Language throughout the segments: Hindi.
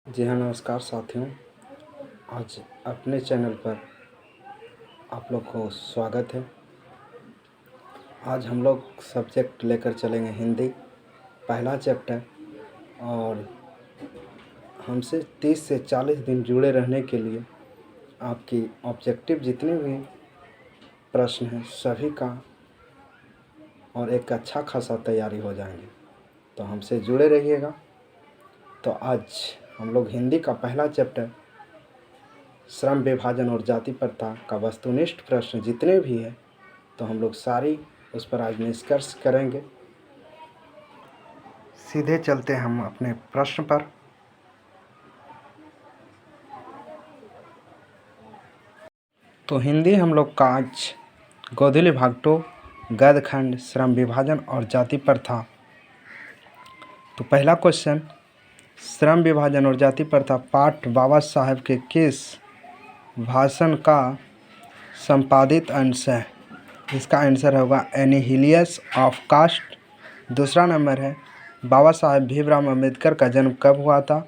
जी हाँ, नमस्कार साथियों। आज अपने चैनल पर आप लोग को स्वागत है। आज हम लोग सब्जेक्ट लेकर चलेंगे हिंदी, पहला चैप्टर। और हमसे 30 से 40 दिन जुड़े रहने के लिए आपकी ऑब्जेक्टिव जितने भी प्रश्न हैं सभी का और एक अच्छा खासा तैयारी हो जाएंगे। तो हमसे जुड़े रहिएगा। तो आज हम लोग हिंदी का पहला चैप्टर श्रम विभाजन और जाति प्रथा का वस्तुनिष्ठ प्रश्न जितने भी हैं तो हम लोग सारी उस पर आज निष्कर्ष करेंगे। सीधे चलते हैं हम अपने प्रश्न पर। तो हिंदी हम लोग का आज गोधूली भाग 2 गद्यखंड श्रम विभाजन और जाति प्रथा। तो पहला क्वेश्चन, श्रम विभाजन और जाति प्रथा पाठ बाबा साहेब के किस भाषण का संपादित अंश है? इसका आंसर होगा एनिहिलियस ऑफ कास्ट। दूसरा नंबर है बाबा साहेब भीमराव अम्बेडकर का जन्म कब हुआ था?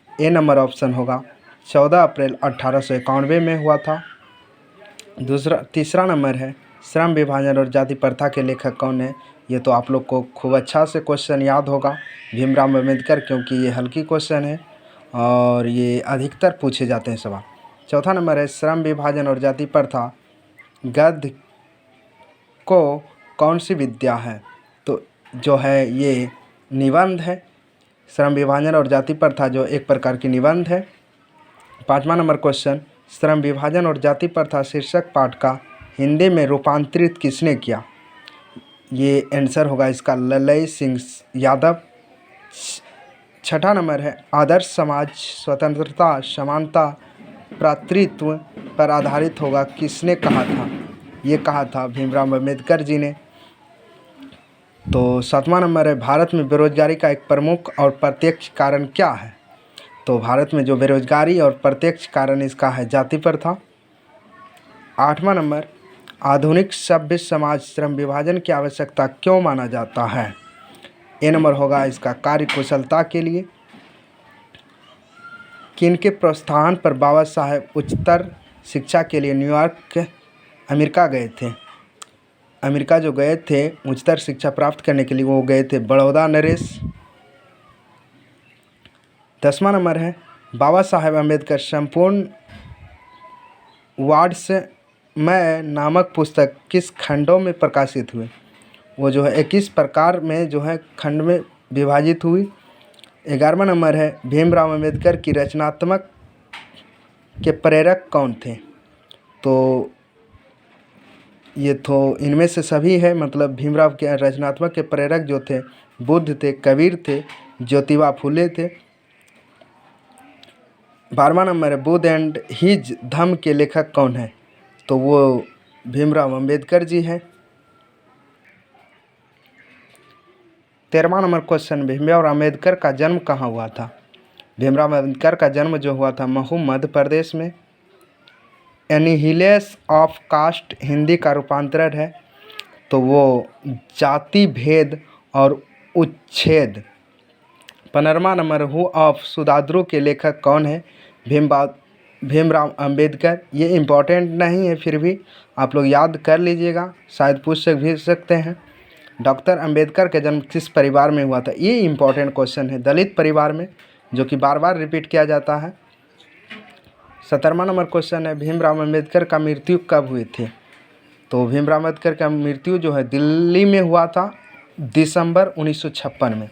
ए नंबर ऑप्शन होगा 14 अप्रैल 1891 में हुआ था। तीसरा नंबर है श्रम विभाजन और जाति प्रथा के लेखक कौन है? ये तो आप लोग को खूब अच्छा से क्वेश्चन याद होगा, भीमराव अम्बेडकर, क्योंकि ये हल्की क्वेश्चन है और ये अधिकतर पूछे जाते हैं सवाल। चौथा नंबर है श्रम विभाजन और जाति प्रथा गद्य को कौन सी विद्या है? तो जो है ये निबंध है। श्रम विभाजन और जाति प्रथा जो एक प्रकार की निबंध है। पाँचवा नंबर क्वेश्चन, श्रम विभाजन और जाति प्रथा शीर्षक पाठ का हिंदी में रूपांतरित किसने किया? ये आंसर होगा इसका ललई सिंह यादव। छठा नंबर है आदर्श समाज स्वतंत्रता समानता भ्रातृत्व पर आधारित होगा किसने कहा था? ये कहा था भीमराव अम्बेडकर जी ने। तो सातवां नंबर है भारत में बेरोजगारी का एक प्रमुख और प्रत्यक्ष कारण क्या है? तो भारत में जो बेरोजगारी और प्रत्यक्ष कारण इसका है जाति प्रथा। आठवां नंबर आधुनिक सभ्य समाज श्रम विभाजन की आवश्यकता क्यों माना जाता है? ए नंबर होगा इसका कार्य कुशलता के लिए। किनके प्रोत्साहन पर बाबा साहेब उच्चतर शिक्षा के लिए न्यूयॉर्क अमेरिका गए थे? अमेरिका जो गए थे उच्चतर शिक्षा प्राप्त करने के लिए वो गए थे बड़ौदा नरेश। 10वां नंबर है बाबा साहेब अम्बेडकर संपूर्ण वाड्समय नामक पुस्तक किस खंडों में प्रकाशित हुए? वो जो है 21 प्रकार में जो है खंड में विभाजित हुई। 11वां नंबर है भीमराव अम्बेडकर की रचनात्मक के प्रेरक कौन थे? तो ये तो इनमें से सभी है, मतलब भीमराव के रचनात्मक के प्रेरक जो थे बुद्ध थे, कबीर थे, ज्योतिबा फुले थे। 12वां नंबर है बुद्ध एंड हिज धम्म के लेखक कौन है? तो वो भीमराव अम्बेडकर जी हैं। 13वां नंबर क्वेश्चन, भीमराव अम्बेडकर का जन्म कहाँ हुआ था? भीमराव अम्बेडकर का जन्म जो हुआ था महू मध्य प्रदेश में। एनिहिलेस ऑफ कास्ट हिंदी का रूपांतरण है तो वो जाति भेद और उच्छेद। 15वां नंबर हु ऑफ सुधाद्रू के लेखक कौन है? भीमराव अम्बेडकर। ये इम्पोर्टेंट नहीं है, फिर भी आप लोग याद कर लीजिएगा, शायद पूछ भी सकते हैं। डॉक्टर अम्बेडकर का जन्म किस परिवार में हुआ था? ये इम्पोर्टेंट क्वेश्चन है, दलित परिवार में, जो कि बार बार रिपीट किया जाता है। 17वां नंबर क्वेश्चन है भीमराव अम्बेडकर का मृत्यु कब हुई थी? तो भीमराव अम्बेडकर का मृत्यु जो है दिल्ली में हुआ था दिसंबर 1956 में।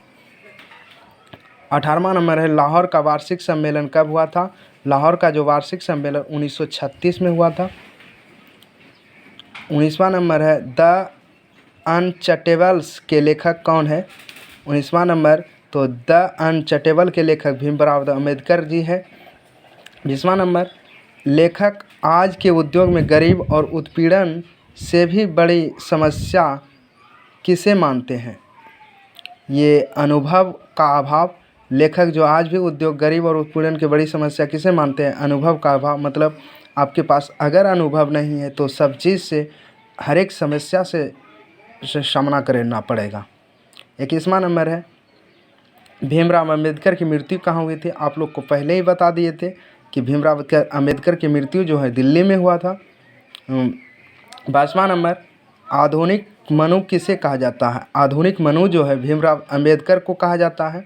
18वां नंबर है लाहौर का वार्षिक सम्मेलन कब हुआ था? लाहौर का जो वार्षिक सम्मेलन 1936 में हुआ था। 19वां नंबर है द अनचटेबल्स के लेखक कौन है? 19वां नंबर तो द अनचटेबल के लेखक भीमराव अम्बेडकर जी है। 20वां नंबर लेखक आज के उद्योग में गरीब और उत्पीड़न से भी बड़ी समस्या किसे मानते हैं? ये अनुभव का अभाव। लेखक जो आज भी उद्योग गरीब और उत्पीड़न की बड़ी समस्या किसे मानते हैं? अनुभव का अभाव। मतलब आपके पास अगर अनुभव नहीं है तो सब चीज़ से, हर एक समस्या से सामना करना पड़ेगा। 21वां नंबर है भीमराव अंबेडकर की मृत्यु कहाँ हुई थी? आप लोग को पहले ही बता दिए थे कि भीमराव अंबेडकर की मृत्यु जो है दिल्ली में हुआ था। 22वां नंबर, आधुनिक मनु किसे कहा जाता है? आधुनिक मनु जो है भीमराव अंबेडकर को कहा जाता है।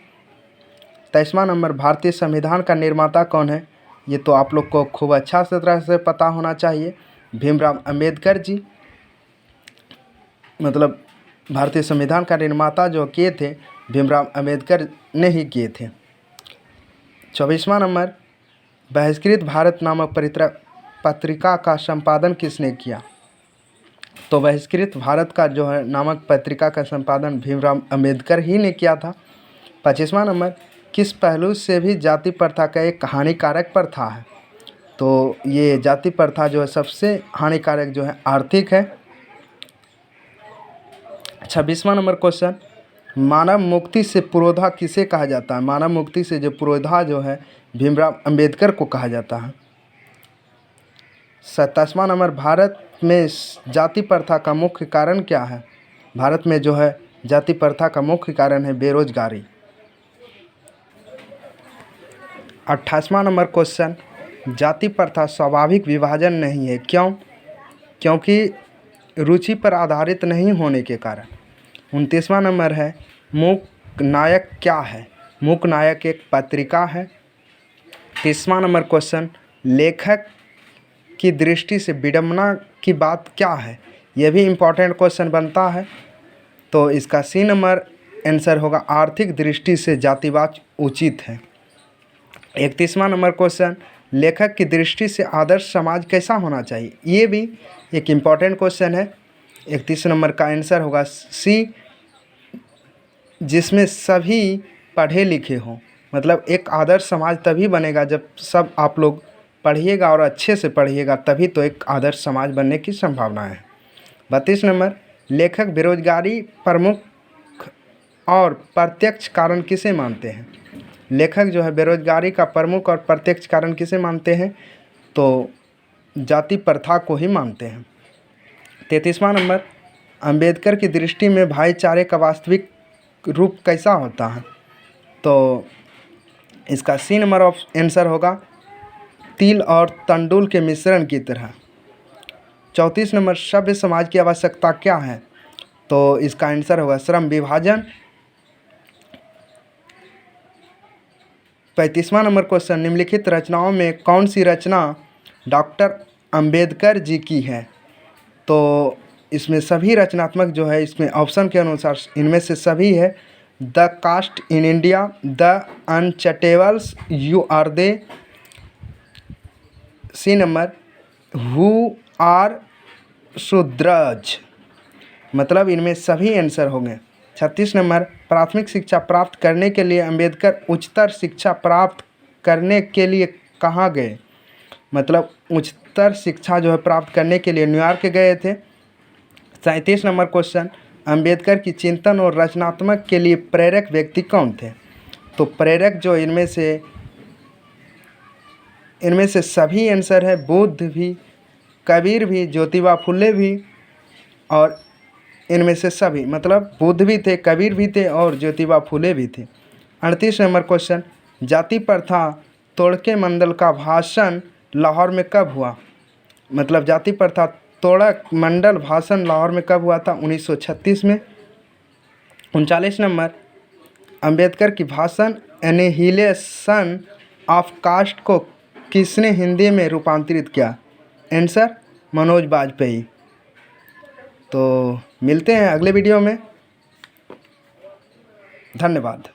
23वां नंबर, भारतीय संविधान का निर्माता कौन है? ये तो आप लोग को खूब अच्छा तरह से पता होना चाहिए, भीमराव अंबेडकर जी। मतलब भारतीय संविधान का निर्माता जो किए थे भीमराव अंबेडकर ने ही किए थे। 24वां नंबर, बहिष्कृत भारत नामक पत्रिका का संपादन किसने किया? तो बहिष्कृत भारत का जो है नामक पत्रिका का संपादन भीमराव अंबेडकर ही ने किया था। 25वां नंबर, किस पहलू से भी जाति प्रथा का एक हानिकारक प्रथा है? तो ये जाति प्रथा जो है सबसे हानिकारक जो है आर्थिक है। 26वां नंबर क्वेश्चन, मानव मुक्ति से पुरोधा किसे कहा जाता है? मानव मुक्ति से जो पुरोधा जो है भीमराव अंबेडकर को कहा जाता है। 27वां नंबर, भारत में जाति प्रथा का मुख्य कारण क्या है? भारत में जो है जाति प्रथा का मुख्य कारण है बेरोजगारी। 28वां नंबर क्वेश्चन, जाति प्रथा स्वाभाविक विभाजन नहीं है, क्यों? क्योंकि रुचि पर आधारित नहीं होने के कारण। 29वां नंबर है, मूक नायक क्या है? मूक नायक एक पत्रिका है। 30वां नंबर क्वेश्चन, लेखक की दृष्टि से विडंबना की बात क्या है? यह भी इम्पोर्टेंट क्वेश्चन बनता है, तो इसका सी नंबर आंसर होगा, आर्थिक दृष्टि से जातिवाद उचित है। 31वां नंबर क्वेश्चन, लेखक की दृष्टि से आदर्श समाज कैसा होना चाहिए? ये भी एक इम्पॉर्टेंट क्वेश्चन है। 31 नंबर का आंसर होगा सी, जिसमें सभी पढ़े लिखे हों। मतलब एक आदर्श समाज तभी बनेगा जब सब आप लोग पढ़िएगा और अच्छे से पढ़िएगा, तभी तो एक आदर्श समाज बनने की संभावना है। 32 नंबर, लेखक बेरोजगारी प्रमुख और प्रत्यक्ष कारण किसे मानते हैं? लेखक जो है बेरोजगारी का प्रमुख और प्रत्यक्ष कारण किसे मानते हैं? तो जाति प्रथा को ही मानते हैं। 33वां नंबर, अंबेडकर की दृष्टि में भाईचारे का वास्तविक रूप कैसा होता है? तो इसका सी नंबर ऑफ आंसर होगा, तिल और तंडुल के मिश्रण की तरह। 34 नंबर, सभ्य समाज की आवश्यकता क्या है? तो इसका आंसर होगा श्रम विभाजन। 35वां नंबर क्वेश्चन, निम्नलिखित रचनाओं में कौन सी रचना डॉक्टर अंबेडकर जी की है? तो इसमें सभी रचनात्मक जो है, इसमें ऑप्शन के अनुसार इनमें से सभी है। The caste in India, the untouchables, you are they. See number, who are Shudras. मतलब इनमें सभी आंसर होंगे। 36 नंबर, प्राथमिक शिक्षा प्राप्त करने के लिए अंबेडकर उच्चतर शिक्षा प्राप्त करने के लिए कहाँ गए? मतलब उच्चतर शिक्षा जो है प्राप्त करने के लिए न्यूयॉर्क गए थे। 37 नंबर क्वेश्चन, अंबेडकर की चिंतन और रचनात्मक के लिए प्रेरक व्यक्ति कौन थे? तो प्रेरक जो इनमें से सभी आंसर है, बुद्ध भी, कबीर भी, ज्योतिबा फुले भी, और इनमें से सभी, मतलब बुद्ध भी थे, कबीर भी थे और ज्योतिबा फुले भी थे। 38 नंबर क्वेश्चन, जाति प्रथा तोड़के मंडल का भाषण लाहौर में कब हुआ? मतलब जाति प्रथा तोड़क मंडल भाषण लाहौर में कब हुआ था? 1936 में। 39 नंबर, अंबेडकर की भाषण एनिहिलेशन ऑफ कास्ट को किसने हिंदी में रूपांतरित किया? आंसर, मनोज बाजपेयी। तो मिलते हैं अगले वीडियो में। धन्यवाद।